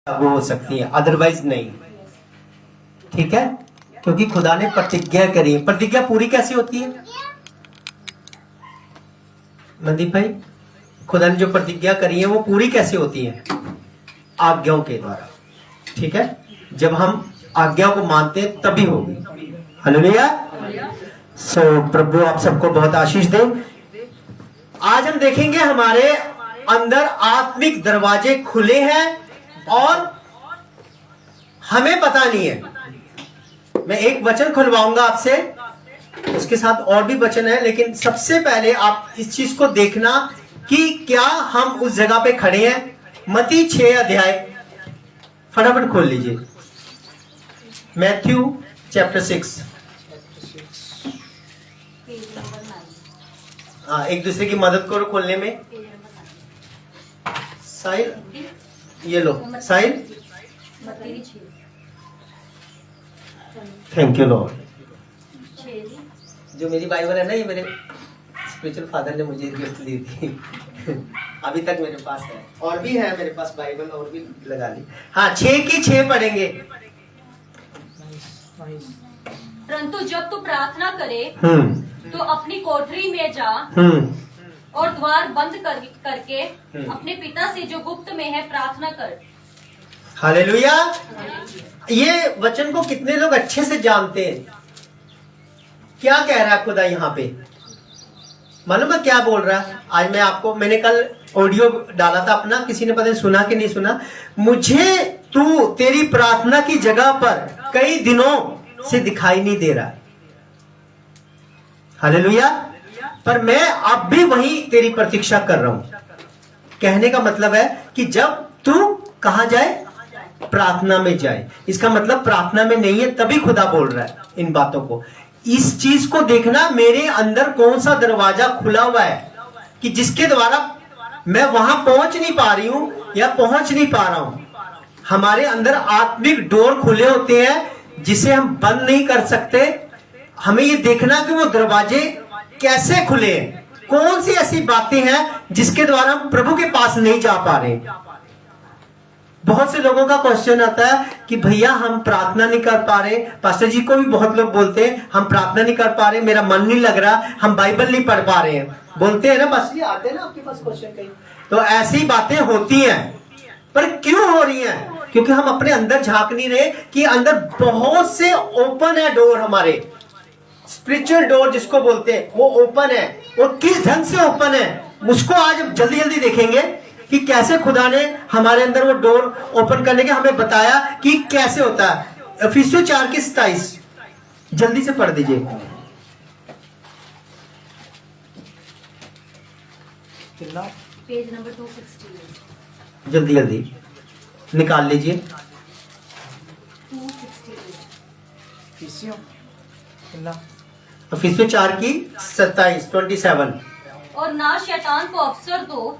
लागू हो सकती है, अदरवाइज नहीं। ठीक है, क्योंकि खुदा ने प्रतिज्ञा करी है। प्रतिज्ञा पूरी कैसे होती है मनदीप भाई? खुदा ने जो प्रतिज्ञा करी है वो पूरी कैसे होती है? आज्ञाओं के द्वारा। ठीक है, जब हम आज्ञा को मानते हैं तभी होगी। हालेलुया। सो प्रभु आप सबको बहुत आशीष दे। आज हम देखेंगे हमारे अंदर आत्मिक दरवाजे खुले हैं और हमें पता नहीं है। मैं एक वचन खुलवाऊंगा आपसे, उसके साथ और भी वचन है, लेकिन सबसे पहले आप इस चीज को देखना कि क्या हम उस जगह पे खड़े हैं। मत्ती 6 अध्याय फटाफट खोल लीजिए। Matthew chapter 6। हाँ, एक दूसरे की मदद करो खोलने में। साहिल, ये लो साहिल। Thank you Lord. जो मेरी बाइबल है ना, ये मेरे स्पिरिचुअल फादर ने मुझे गिफ्ट दी थी। अभी तक मेरे पास है, और भी है मेरे पास बाइबल, और भी लगा ली। हाँ, 6 की 6 पढ़ेंगे। परंतु जब तू प्रार्थना करे तो अपनी कोठरी में जा और द्वार बंद करके अपने पिता से जो गुप्त में है प्रार्थना कर। हालेलुया। ये वचन को कितने लोग अच्छे से जानते हैं? क्या कह रहा है खुदा यहाँ पे? मालूम है क्या बोल रहा है? आज मैं आपको, मैंने कल ऑडियो डाला था अपना, किसी ने पता नहीं सुना कि नहीं सुना। मुझे तू तेरी प्रार्थना की जगह पर कई दिनों से दिखाई नहीं दे रहा। हालेलुया। पर मैं अब भी वही तेरी प्रतीक्षा कर रहा हूं। कहने का मतलब है कि जब तू कहां जाए, प्रार्थना में जाए। इसका मतलब प्रार्थना में नहीं है तभी खुदा बोल रहा है इन बातों को। इस चीज को देखना, मेरे अंदर कौन सा दरवाजा खुला हुआ है कि जिसके द्वारा मैं वहां पहुंच नहीं पा रही हूं या पहुंच नहीं पा रहा हूं। हमारे अंदर आत्मिक डोर खुले होते हैं जिसे हम बंद नहीं कर सकते। हमें ये देखना कि वो दरवाजे कैसे खुले हैं, कौन सी ऐसी बातें हैं जिसके द्वारा हम प्रभु के पास नहीं जा पा रहे। बहुत से लोगों का क्वेश्चन आता है कि भैया हम प्रार्थना नहीं कर पा रहे। पास्टर जी को भी बहुत लोग बोलते हैं हम प्रार्थना नहीं कर पा रहे, मेरा मन नहीं लग रहा, हम बाइबल नहीं पढ़ पा रहे हैं। बोलते हैं ना पास्टर जी, आते हैं ना आपके पास क्वेश्चन कहीं। तो ऐसी बातें होती हैं, पर क्यों हो रही हैं? क्योंकि हम अपने अंदर झांक नहीं रहे कि अंदर बहुत से ओपन है डोर। हमारे स्पिरिचुअल डोर जिसको बोलते हैं वो ओपन है। और किस ढंग से ओपन है उसको आज जल्दी जल्दी देखेंगे कि कैसे खुदा ने हमारे अंदर वो डोर ओपन करने के हमें बताया कि कैसे होता है। इफिसियों 4 की 27 जल्दी से पढ़ दीजिए। Page number 268। जल्दी जल्दी निकाल लीजिए। 268। इफिसियों 4 की 27। और ना शैतान को अवसर दो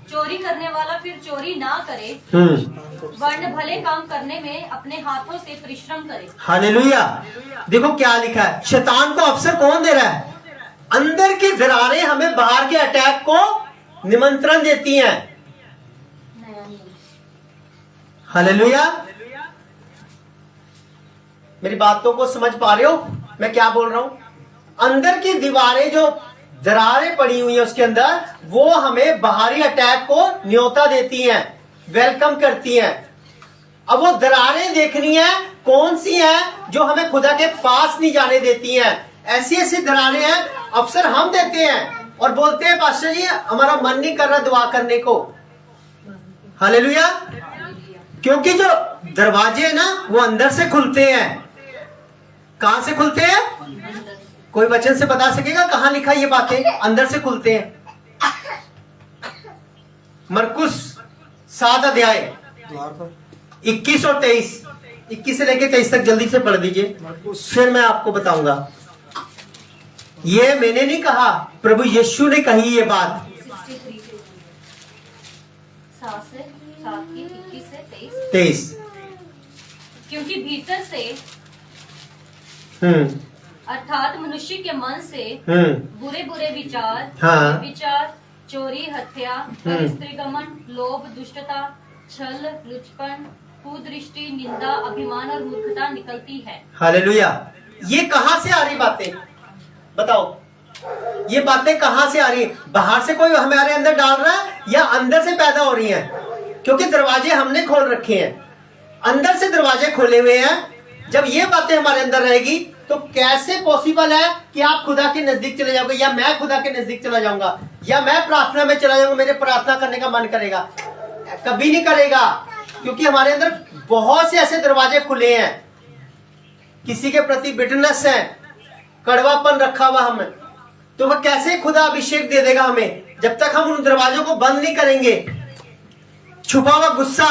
चोरी करने वाला फिर चोरी ना करे, वरन भले काम करने में अपने हाथों से परिश्रम करे। हालेलुया। देखो क्या लिखा है, शैतान को अवसर कौन दे रहा है? अंदर की दरारें हमें बाहर के अटैक को निमंत्रण देती हैं। हालेलुया। मेरी बातों को समझ पा रहे हो मैं क्या बोल रहा हूं? अंदर की दीवारें जो दरारें पड़ी हुई है उसके अंदर, वो हमें बाहरी अटैक को न्योता देती हैं, वेलकम करती हैं। अब वो दरारें देखनी है कौन सी हैं जो हमें खुदा के पास नहीं जाने देती हैं। ऐसी ऐसी दरारें हैं, अवसर हम देते हैं और बोलते हैं पास्टर जी हमारा मन नहीं कर रहा दुआ करने को। हालेलुया। क्योंकि जो दरवाजे हैं ना वो अंदर से खुलते हैं। कहां से खुलते हैं? कोई वचन से बता सकेगा कहां लिखा ये बातें? अंदर से खुलते हैं। मरकुस 7 अध्याय 21 और 23, 21 से लेकर 23 तक जल्दी से पढ़ दीजिए, फिर मैं आपको बताऊंगा। ये मैंने नहीं कहा, प्रभु यीशु ने कही ये बात। 23। क्योंकि भीतर से अर्थात मनुष्य के मन से बुरे बुरे विचार, हाँ। विचार, चोरी, हत्या, स्त्रीगमन, लोभ, दुष्टता, छल, लुचपन, कुदृष्टि, निंदा, अभिमान और मूर्खता निकलती है। हालेलुया। ये कहां से आ रही बातें बताओ? ये बातें कहां से आ रही है? बाहर से कोई हमारे अंदर डाल रहा है या अंदर से पैदा हो रही हैं? क्योंकि दरवाजे हमने खोल रखे हैं, अंदर से दरवाजे खोले हुए हैं। जब ये बातें हमारे अंदर रहेगी तो कैसे पॉसिबल है कि आप खुदा के नजदीक चले जाओगे, या मैं खुदा के नजदीक चला जाऊंगा, या मैं प्रार्थना में चला जाऊंगा, मेरे प्रार्थना करने का मन करेगा? कभी नहीं करेगा, क्योंकि हमारे अंदर बहुत से ऐसे दरवाजे खुले हैं। किसी के प्रति बिटरनेस है, कड़वापन रखा हुआ हमें, तो वह कैसे खुदा अभिषेक दे देगा हमें जब तक हम उन दरवाजों को बंद नहीं करेंगे? छुपा हुआ गुस्सा,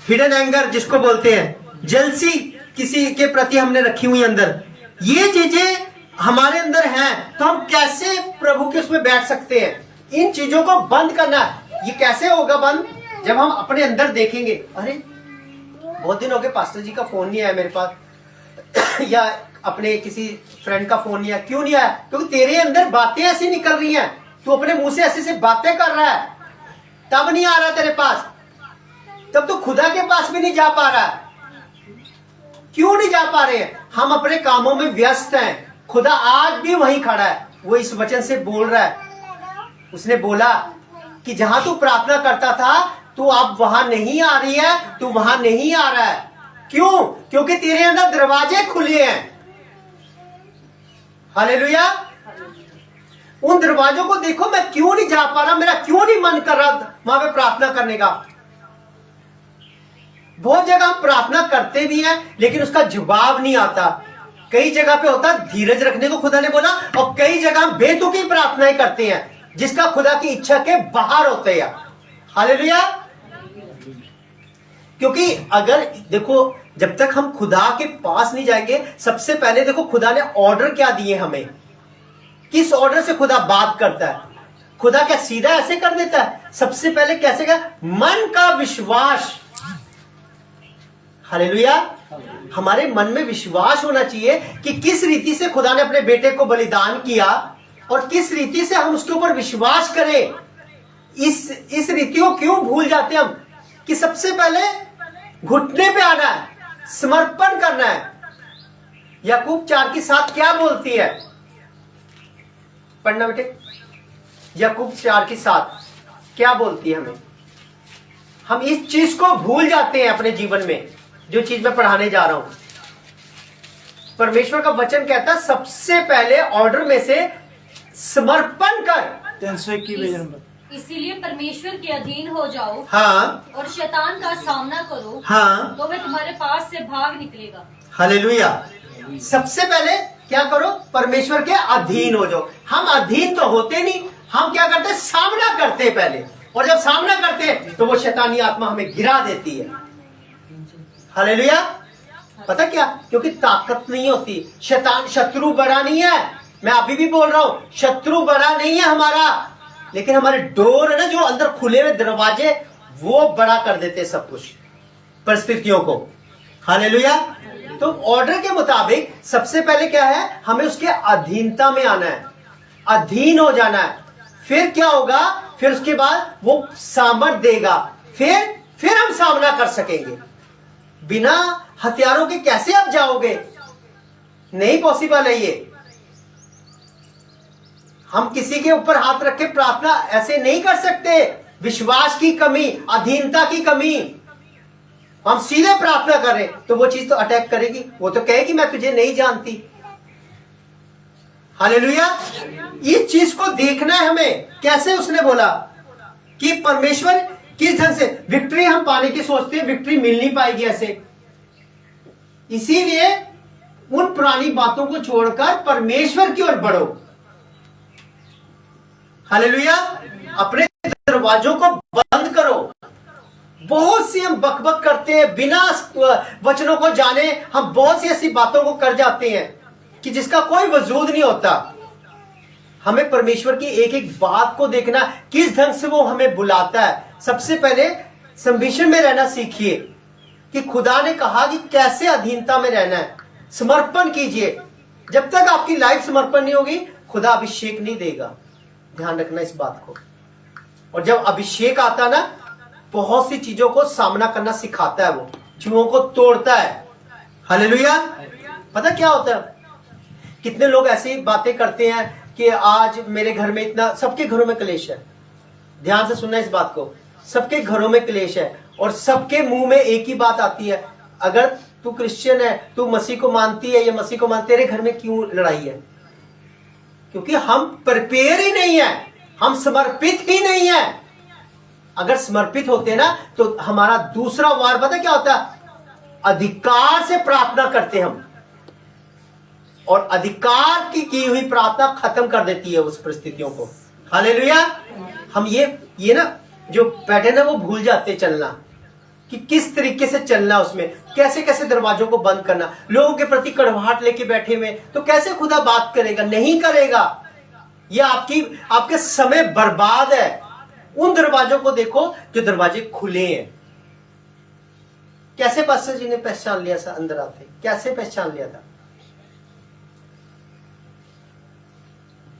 हिडन एंगर जिसको बोलते हैं, जेलसी किसी के प्रति हमने रखी हुई अंदर, ये चीजें हमारे अंदर हैं, तो हम कैसे प्रभु के उसमें बैठ सकते हैं? इन चीजों को बंद करना है। ये कैसे होगा बंद? जब हम अपने अंदर देखेंगे, अरे बहुत दिन हो गए पास्टर जी का फोन नहीं आया मेरे पास या अपने किसी फ्रेंड का फोन नहीं आया। क्यों नहीं आया? क्योंकि तेरे अंदर बातें ऐसी निकल रही हैं, तू अपने मुंह से ऐसे बातें कर रहा है, तब नहीं आ रहा तेरे पास, तब तो खुदा के पास भी नहीं जा पा रहा है। क्यों नहीं जा पा रहे हैं? हम अपने कामों में व्यस्त हैं। खुदा आज भी वहीं खड़ा है, वो इस वचन से बोल रहा है। उसने बोला कि जहां तू प्रार्थना करता था तू अब वहां नहीं आ रही है, तू वहां नहीं आ रहा है। क्यों? क्योंकि तेरे अंदर दरवाजे खुले हैं। हालेलुया। उन दरवाजों को देखो, मैं क्यों नहीं जा पा रहा, मेरा क्यों नहीं मन कर रहा वहां पे प्रार्थना करने का। बहुत जगह हम प्रार्थना करते भी हैं लेकिन उसका जवाब नहीं आता। कई जगह पे होता धीरज रखने को खुदा ने बोला, और कई जगह हम बेतुकी प्रार्थनाएं करते हैं जिसका खुदा की इच्छा के बाहर होते हैं। हालेलुया। क्योंकि अगर देखो, जब तक हम खुदा के पास नहीं जाएंगे, सबसे पहले देखो खुदा ने ऑर्डर क्या दिए हमें, किस ऑर्डर से खुदा बात करता है। खुदा क्या सीधा ऐसे कर देता है? सबसे पहले कैसे का? मन का विश्वास। हालेलुया। हमारे मन में विश्वास होना चाहिए कि किस रीति से खुदा ने अपने बेटे को बलिदान किया और किस रीति से हम उसके ऊपर विश्वास करें। इस रीति को क्यों भूल जाते हैं हम कि सबसे पहले घुटने पे आना है, समर्पण करना है। याकूब 4:7 क्या बोलती है? पढ़ना बेटे। याकूब 4:7 क्या बोलती है हमें? हम इस चीज को भूल जाते हैं अपने जीवन में, जो चीज मैं पढ़ाने जा रहा हूं। परमेश्वर का वचन कहता है सबसे पहले ऑर्डर में से समर्पण कर। इसीलिए परमेश्वर के अधीन हो जाओ। हाँ। और शैतान का सामना करो। हाँ। तो वह तुम्हारे पास से भाग निकलेगा। हालेलुया। सबसे पहले क्या करो? परमेश्वर के अधीन हो जाओ। हम अधीन तो होते नहीं, हम क्या करते? सामना करते पहले, और जब सामना करते हैं तो वो शैतानी आत्मा हमें गिरा देती है। हालेलुया। पता क्या? क्योंकि ताकत नहीं होती। शैतान शत्रु बड़ा नहीं है, मैं अभी भी बोल रहा हूं, शत्रु बड़ा नहीं है हमारा, लेकिन हमारे डोर है ना, जो अंदर खुले हुए दरवाजे, वो बड़ा कर देते हैं सब कुछ, परिस्थितियों को। हालेलुया। तो ऑर्डर के मुताबिक सबसे पहले क्या है? हमें उसके अधीनता में आना है, अधीन हो जाना है। फिर क्या होगा? फिर उसके बाद वो सामर्थ देगा, फिर हम सामना कर सकेंगे। बिना हथियारों के कैसे आप जाओगे? नहीं पॉसिबल है ये। हम किसी के ऊपर हाथ रख के प्रार्थना ऐसे नहीं कर सकते। विश्वास की कमी, अधीनता की कमी। हम सीधे प्रार्थना कर रहे तो वो चीज तो अटैक करेगी, वो तो कहेगी मैं तुझे नहीं जानती। हालेलुया। इस चीज को देखना है हमें। कैसे उसने बोला कि परमेश्वर किस ढंग से विक्ट्री हम पाने की सोचते हैं, विक्ट्री मिल नहीं पाएगी ऐसे। इसीलिए उन पुरानी बातों को छोड़कर परमेश्वर की ओर बढ़ो। हालेलुया। अपने दरवाजों को बंद करो। बहुत सी हम बकबक करते हैं बिना वचनों को जाने, हम बहुत सी ऐसी बातों को कर जाते हैं कि जिसका कोई वजूद नहीं होता। हमें परमेश्वर की एक एक बात को देखना, किस ढंग से वो हमें बुलाता है। सबसे पहले सबमिशन में रहना सीखिए कि खुदा ने कहा कि कैसे अधीनता में रहना है। समर्पण कीजिए। जब तक आपकी लाइफ समर्पण नहीं होगी, खुदा अभिषेक नहीं देगा। ध्यान रखना इस बात को। और जब अभिषेक आता ना, बहुत सी चीजों को सामना करना सिखाता है, वो जुओं को तोड़ता है। हालेलुया। पता क्या होता है, कितने लोग ऐसी बातें करते हैं कि आज मेरे घर में इतना, सबके घरों में क्लेश है। ध्यान से सुनना इस बात को, सबके घरों में क्लेश है और सबके मुंह में एक ही बात आती है, अगर तू क्रिश्चियन है, तू मसीह को मानती है, ये मसीह को मानते, तेरे घर में क्यों लड़ाई है? क्योंकि हम प्रिपेयर ही नहीं है, हम समर्पित ही नहीं है। अगर समर्पित होते ना तो हमारा दूसरा वार पता क्या होता है, अधिकार से प्रार्थना करते हम, और अधिकार की हुई प्रार्थना खत्म कर देती है उस परिस्थितियों को। हालेलुया। हम ये ना जो पैटर्न है वो भूल जाते चलना, कि किस तरीके से चलना, उसमें कैसे कैसे दरवाजों को बंद करना। लोगों के प्रति कड़वाहट लेके बैठे हुए तो कैसे खुदा बात करेगा? नहीं करेगा। ये आपके समय बर्बाद है। उन दरवाजों को देखो जो दरवाजे खुले हैं। कैसे पास्टर जी ने पहचान लिया था अंदर आते? कैसे पहचान लिया था?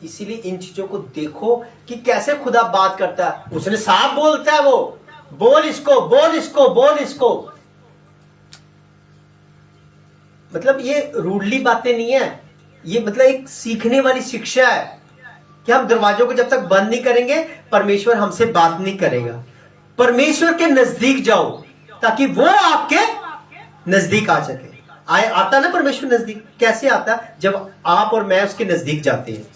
इसीलिए इन चीजों को देखो कि कैसे खुदा बात करता है। उसने साफ बोलता है, वो बोल इसको, बोल इसको, बोल इसको। मतलब ये रूडली बातें नहीं है, ये मतलब एक सीखने वाली शिक्षा है कि हम दरवाजों को जब तक बंद नहीं करेंगे परमेश्वर हमसे बात नहीं करेगा। परमेश्वर के नजदीक जाओ ताकि वो आपके नजदीक आ सके। आता ना परमेश्वर नजदीक, कैसे आता? जब आप और मैं उसके नजदीक जाते हैं।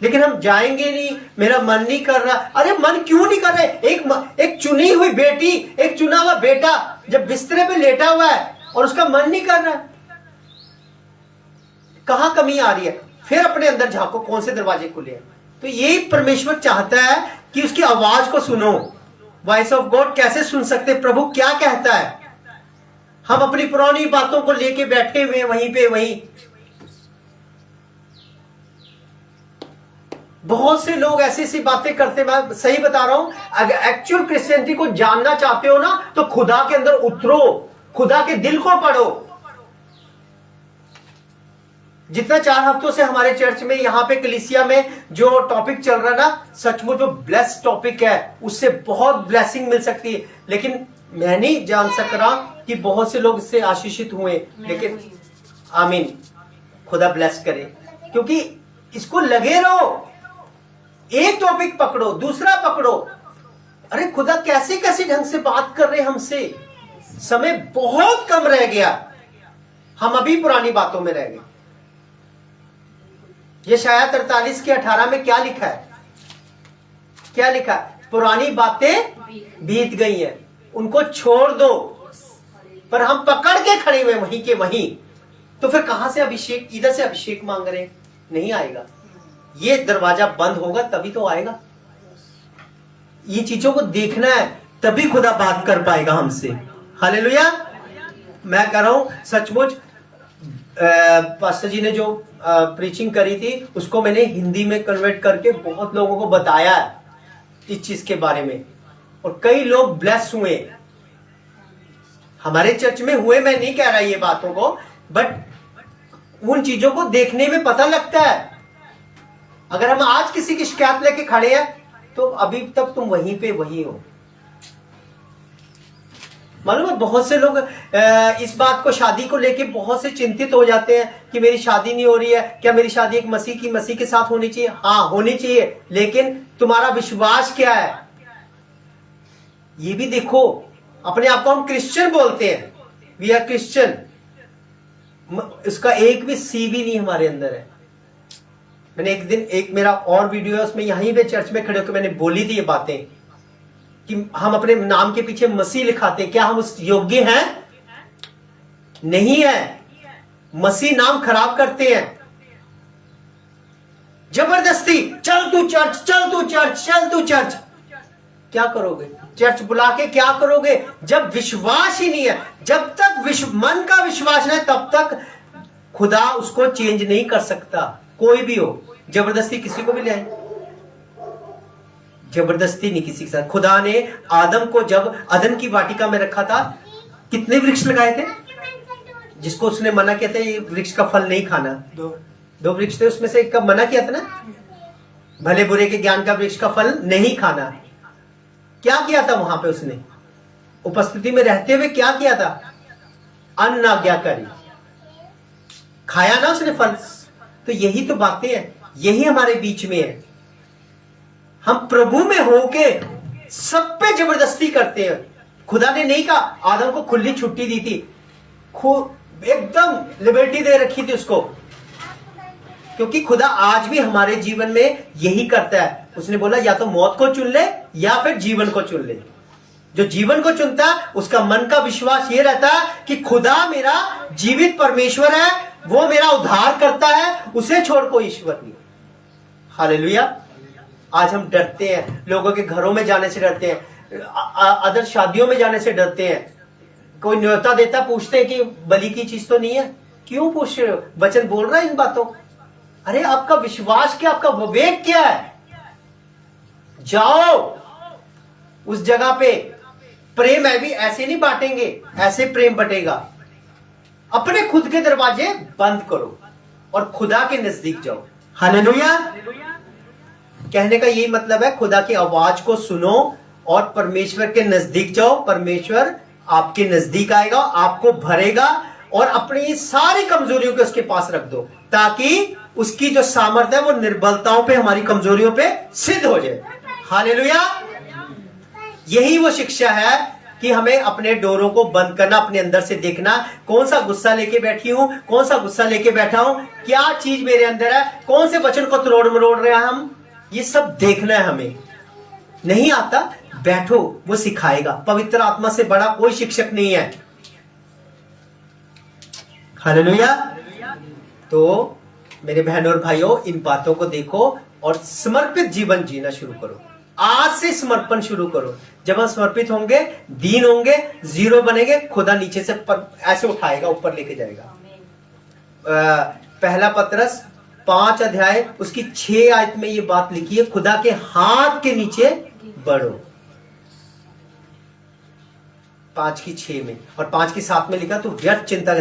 लेकिन हम जाएंगे नहीं, मेरा मन नहीं कर रहा। अरे मन क्यों नहीं कर रहे? एक चुनी हुई बेटी, एक चुना हुआ बेटा जब बिस्तरे पे लेटा हुआ है और उसका मन नहीं कर रहा, कहां कमी आ रही है? फिर अपने अंदर झांको, कौन से दरवाजे खुले हैं। तो यही परमेश्वर चाहता है कि उसकी आवाज को सुनो। वॉइस ऑफ गॉड कैसे सुन सकते? प्रभु क्या कहता है? हम अपनी पुरानी बातों को लेके बैठे हुए वहीं पे वहीं। बहुत से लोग ऐसी ऐसी बातें करते, मैं सही बता रहा हूं। अगर एक्चुअल क्रिश्चियनिटी को जानना चाहते हो ना तो खुदा के अंदर उतरो, खुदा के दिल को पढ़ो। जितना 4 हफ्तों से हमारे चर्च में यहाँ पे कलीसिया में जो टॉपिक चल रहा ना, सचमुच जो ब्लेस टॉपिक है, उससे बहुत ब्लेसिंग मिल सकती है। लेकिन मैं नहीं जान सक रहा कि बहुत से लोग इससे आशीषित हुए, लेकिन आमीन, खुदा ब्लेस करे। क्योंकि इसको लगे रहो, एक टॉपिक पकड़ो, दूसरा पकड़ो। अरे खुदा कैसे कैसे ढंग से बात कर रहे हमसे। समय बहुत कम रह गया, हम अभी पुरानी बातों में रह गए। ये शायद 43 के 18 में क्या लिखा है? क्या लिखा है? पुरानी बातें बीत गई हैं, उनको छोड़ दो। पर हम पकड़ के खड़े हुए वहीं के वहीं। तो फिर कहां से अभिषेक? इधर से अभिषेक मांग रहे हैं, नहीं आएगा। ये दरवाजा बंद होगा तभी तो आएगा। ये चीजों को देखना है, तभी खुदा बात कर पाएगा हमसे। हालेलुया। मैं कह रहा हूं सचमुच, पास्टर जी ने जो प्रीचिंग करी थी उसको मैंने हिंदी में कन्वर्ट करके बहुत लोगों को बताया है इस चीज के बारे में, और कई लोग ब्लेस हुए। हमारे चर्च में हुए, मैं नहीं कह रहा ये बातों को, बट उन चीजों को देखने में पता लगता है। अगर हम आज किसी की शिकायत लेके खड़े हैं तो अभी तक तुम वहीं पे वहीं हो। मालूम है, बहुत से लोग इस बात को, शादी को लेके बहुत से चिंतित हो जाते हैं कि मेरी शादी नहीं हो रही है। क्या मेरी शादी एक मसीह के साथ होनी चाहिए? हाँ, होनी चाहिए, लेकिन तुम्हारा विश्वास क्या है ये भी देखो। अपने आप को हम क्रिश्चियन बोलते हैं, वी आर क्रिश्चियन, इसका एक भी सीवी नहीं हमारे अंदर है। मैंने एक दिन, एक मेरा और वीडियो है उसमें यहीं पे चर्च में खड़े होकर मैंने बोली थी ये बातें कि हम अपने नाम के पीछे मसीह लिखाते हैं। क्या हम उस योग्य हैं? नहीं है। मसीह नाम खराब करते हैं जबरदस्ती। चल तू चर्च, चल तू चर्च, चल तू चर्च। क्या करोगे? चर्च बुला के क्या करोगे जब विश्वास ही नहीं है? जब तक मन का विश्वास नहीं तब तक खुदा उसको चेंज नहीं कर सकता। कोई भी हो, जबरदस्ती किसी को भी ले आए, जबरदस्ती नहीं किसी के साथ। खुदा ने आदम को जब अदन की वाटिका में रखा था, कितने वृक्ष लगाए थे जिसको उसने मना किया था ये वृक्ष का फल नहीं खाना? दो वृक्ष थे, उसमें से एक का मना किया था ना, भले बुरे के ज्ञान का वृक्ष का फल नहीं खाना। क्या किया था वहां पे? उसने उपस्थिति में रहते हुए क्या किया था? अन्न आज्ञाकारी खाया ना उसने फल। तो यही तो बातें हैं, यही हमारे बीच में है। हम प्रभु में होके सब पे जबरदस्ती करते हैं। खुदा ने नहीं कहा, आदम को खुली छुट्टी दी थी, एकदम लिबर्टी दे रखी थी उसको, क्योंकि खुदा आज भी हमारे जीवन में यही करता है। उसने बोला या तो मौत को चुन ले या फिर जीवन को चुन ले। जो जीवन को चुनता है उसका मन का विश्वास ये रहता है कि खुदा मेरा जीवित परमेश्वर है, वो मेरा उद्धार करता है, उसे छोड़ कोई ईश्वर नहीं। हालेलुया। आज हम डरते हैं, लोगों के घरों में जाने से डरते हैं, अदर शादियों में जाने से डरते हैं। कोई न्योता देता पूछते हैं कि बलि की चीज तो नहीं है। क्यों पूछ रहे हो? वचन बोल रहा है इन बातों। अरे आपका विश्वास क्या, आपका विवेक क्या है? जाओ उस जगह पे। प्रेम है भी ऐसे नहीं बांटेंगे, ऐसे प्रेम बटेगा। अपने खुद के दरवाजे बंद करो और खुदा के नजदीक जाओ। हालेलुया। कहने का यही मतलब है, खुदा की आवाज को सुनो और परमेश्वर के नजदीक जाओ। परमेश्वर आपके नजदीक आएगा, आपको भरेगा और अपनी सारी कमजोरियों को उसके पास रख दो, ताकि उसकी जो सामर्थ्य है वो निर्बलताओं पे, हमारी कमजोरियों पे सिद्ध हो जाए। हालेलुया। यही वो शिक्षा है कि हमें अपने डोरों को बंद करना, अपने अंदर से देखना, कौन सा गुस्सा लेके बैठी हूं, कौन सा गुस्सा लेके बैठा हूं, क्या चीज मेरे अंदर है, कौन से वचन को तोड़ मरोड़ रहे हैं हम, ये सब देखना है हमें। नहीं आता, बैठो, वो सिखाएगा। पवित्र आत्मा से बड़ा कोई शिक्षक नहीं है। हालेलुया। तो मेरे बहनों और भाइयों, इन बातों को देखो और समर्पित जीवन जीना शुरू करो। आज से समर्पण शुरू करो। जब हम समर्पित होंगे, दीन होंगे, जीरो बनेंगे, खुदा नीचे से ऐसे उठाएगा, ऊपर लेके जाएगा। पहला पतरस 5 अध्याय उसकी 6 आयत में ये बात लिखी है, खुदा के हाथ के नीचे बढ़ो। 5:6 में और 5:7 में लिखा, तो व्यर्थ चिंता,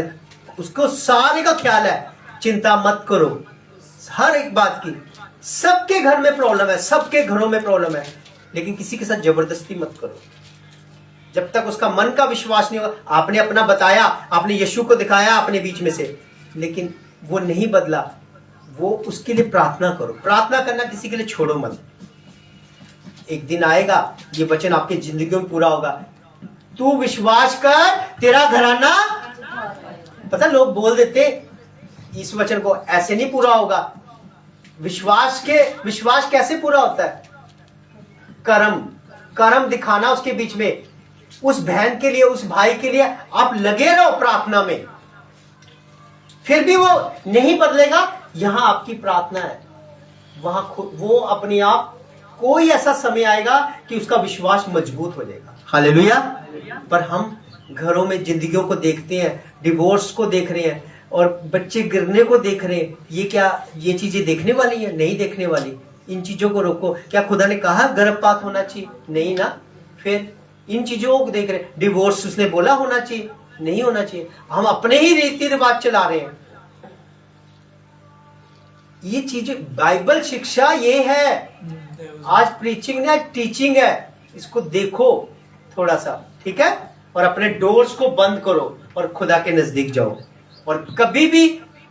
उसको सारे का ख्याल है, चिंता मत करो हर एक बात की। सबके घर में प्रॉब्लम है, सबके घरों में प्रॉब्लम है, लेकिन किसी के साथ जबरदस्ती मत करो जब तक उसका मन का विश्वास नहीं होगा। आपने अपना बताया, आपने यीशु को दिखाया अपने बीच में से, लेकिन वो नहीं बदला, वो उसके लिए प्रार्थना करो। प्रार्थना करना किसी के लिए छोड़ो मत। एक दिन आएगा, ये वचन आपकी जिंदगी में पूरा होगा। तू विश्वास कर, तेरा घराना। पता, लोग बोल देते इस वचन को, ऐसे नहीं पूरा होगा। विश्वास कैसे पूरा होता है? कर्म दिखाना उसके बीच में। उस बहन के लिए, उस भाई के लिए आप लगे रहो प्रार्थना में, फिर भी वो नहीं बदलेगा, यहां आपकी प्रार्थना है, वहां वो अपने आप, कोई ऐसा समय आएगा कि उसका विश्वास मजबूत हो जाएगा। हालेलुया। पर हम घरों में जिंदगियों को देखते हैं, डिवोर्स को देख रहे हैं और बच्चे गिरने को देख रहे हैं। ये क्या, ये चीजें देखने वाली है? नहीं देखने वाली। इन चीजों को रोको। क्या खुदा ने कहा गर्भपात होना चाहिए? नहीं ना। फिर इन चीजों को देख रहे, डिवोर्स उसने बोला होना चाहिए? नहीं होना चाहिए। हम अपने ही रीति रिवाज चला रहे हैं। ये चीजें, बाइबल शिक्षा ये है। आज प्रीचिंग नहीं, टीचिंग है। इसको देखो थोड़ा सा, ठीक है? और अपने डोर्स को बंद करो और खुदा के नजदीक जाओ। और कभी भी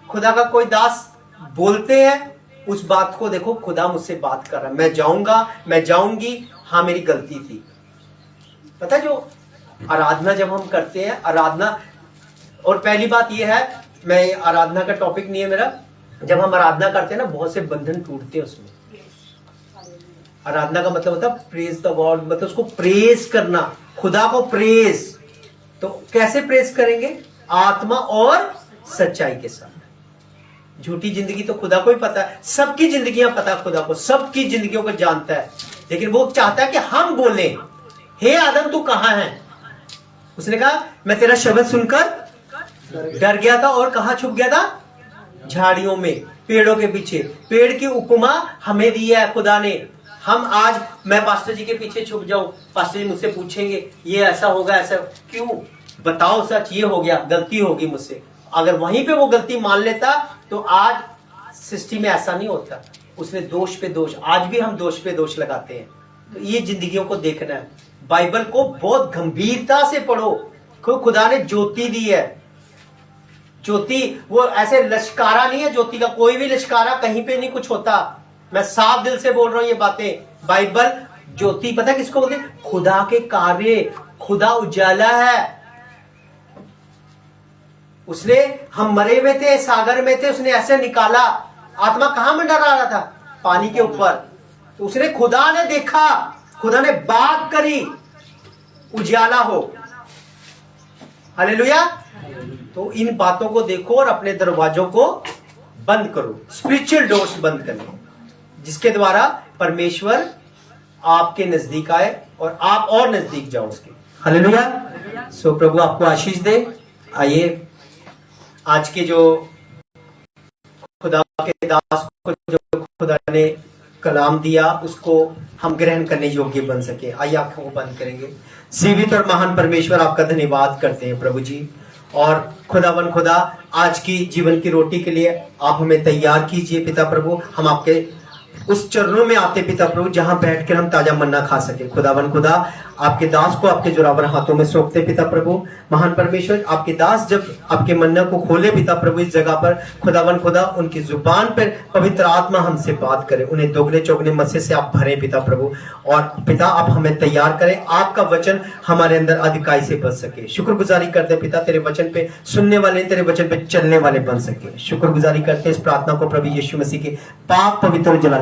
खुदा का कोई दास बोलते हैं, उस बात को देखो, खुदा मुझसे बात कर रहा है, मैं जाऊंगा, मैं जाऊंगी, हाँ मेरी गलती थी। पता, जो आराधना जब हम करते हैं, आराधना, और पहली बात यह है, मैं आराधना का टॉपिक नहीं है मेरा, जब हम आराधना करते हैं ना, बहुत से बंधन टूटते हैं उसमें। आराधना का मतलब होता है प्रेज द गॉड, मतलब उसको प्रेज करना, खुदा को प्रेज। तो कैसे प्रेज करेंगे? आत्मा और सच्चाई के साथ। झूठी जिंदगी तो खुदा को ही पता है, सबकी जिंदगियां पता है खुदा को, सबकी जिंदगियों को जानता है, लेकिन वो चाहता है कि हम बोले, हे आदम तू कहां है? उसने कहा मैं तेरा शब्द सुनकर डर गया था, और कहां छुप गया था? झाड़ियों में, पेड़ों के पीछे। पेड़ की उपमा हमें दी है खुदा ने। हम आज, मैं पास्टर जी के पीछे छुप जाऊं, पास्टर जी मुझसे पूछेंगे ये ऐसा होगा, ऐसा क्यों? बताओ सच, ये हो गया, गलती होगी मुझसे। अगर वहीं पे वो गलती मान लेता तो आज सृष्टि में ऐसा नहीं होता। उसने दोष पे दोष, आज भी हम दोष पे दोष लगाते हैं, तो ये जिंदगियों को देखना है। बाइबल को बहुत गंभीरता से पढ़ो। खुदा ने ज्योति दी है। ज्योति वो ऐसे लश्कारा नहीं है, ज्योति का कोई भी लश्कारा कहीं पे नहीं कुछ होता। मैं साफ दिल से बोल रहा हूं ये बातें। बाइबल ज्योति पता किसको बोलते? खुदा के कार्य। खुदा उजाला है। उसने, हम मरे हुए थे, सागर में थे, उसने ऐसे निकाला। आत्मा कहां मंडरा रहा था? पानी के ऊपर। तो उसने, खुदा ने देखा, खुदा ने बात करी, उजाला हो। हालेलुया। तो इन बातों को देखो और अपने दरवाजों को बंद करो। स्पिरिचुअल डोर्स बंद करने, जिसके द्वारा परमेश्वर आपके नजदीक आए और आप और नजदीक जाओ उसके। हालेलुया। सो प्रभु आपको आशीष दे। आइए आज के जो खुदा के दास को जो खुदा ने कलाम दिया उसको हम ग्रहण करने योग्य बन सके। आइए आंखों को बंद करेंगे। जीवित और महान परमेश्वर आपका धन्यवाद करते हैं प्रभु जी। और खुदावन खुदा आज की जीवन की रोटी के लिए आप हमें तैयार कीजिए पिता प्रभु। हम आपके उस चरणों में आते पिता प्रभु जहां बैठकर हम ताजा मन्ना खा सके। खुदावन खुदा आपके दास को आपके जोरावर हाथों में सौंपते पिता प्रभु। महान परमेश्वर आपके दास जब आपके मन्ना को खोले पिता प्रभु इस जगह पर, खुदावन खुदा उनकी जुबान पर पवित्र आत्मा हमसे बात करे। उन्हें दोगुने चौगुने मस्से से आप भरे पिता प्रभु। और पिता आप हमें तैयार करें, आपका वचन हमारे अंदर अधिकाई से बच सके। शुक्रगुजारी करते पिता तेरे वचन पे सुनने वाले, तेरे वचन पे चलने वाले बन सके। शुक्रगुजारी करते इस प्रार्थना को प्रभु यीशु मसीह के पाक पवित्र जलाने